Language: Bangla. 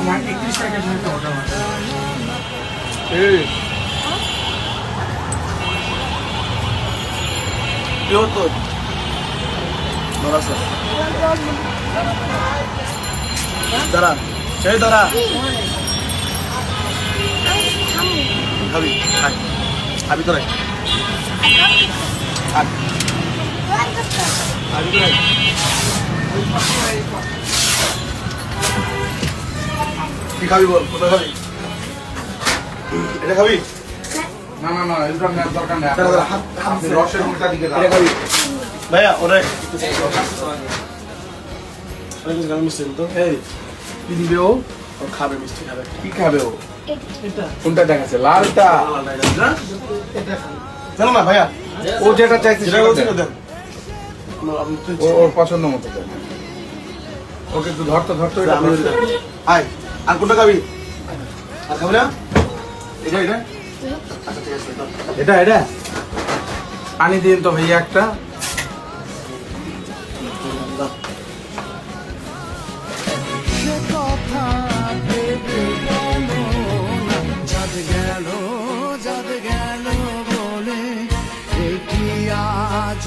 আমার 31 টাকার জন্য অর্ডার আছে। কি হতো দাঁড়া সেই দাঁড়া খাবি খাবি তো কি খাবি বল কোথায় খাবি এটা খাবি না না না এটা নেওয়ার দরকার নেই। আপনি রসের উল্টা দিকে যান। এটা খাবি ভাইয়া ওরে মিষ্টি তো এই কি দিবে ও? ও খাবে মিষ্টি খাবে কি খাবে ও? কোনটা দেখাচ্ছে? লালটা। জানো না ভাইয়া ও যেটা চাইছে যেটা সেটা বলছি দেন। দেন ওর পছন্দ মতো দেন। ওকে একটু ধরতো এটা ধরতো। আয় আর কোনটা খাবি আর খাবি না এটা এটা আচ্ছা ঠিক আছে দাও। এটা পানি দিন তো ভাইয়া একটা। দাও। যাদ গেল বলে কি আজ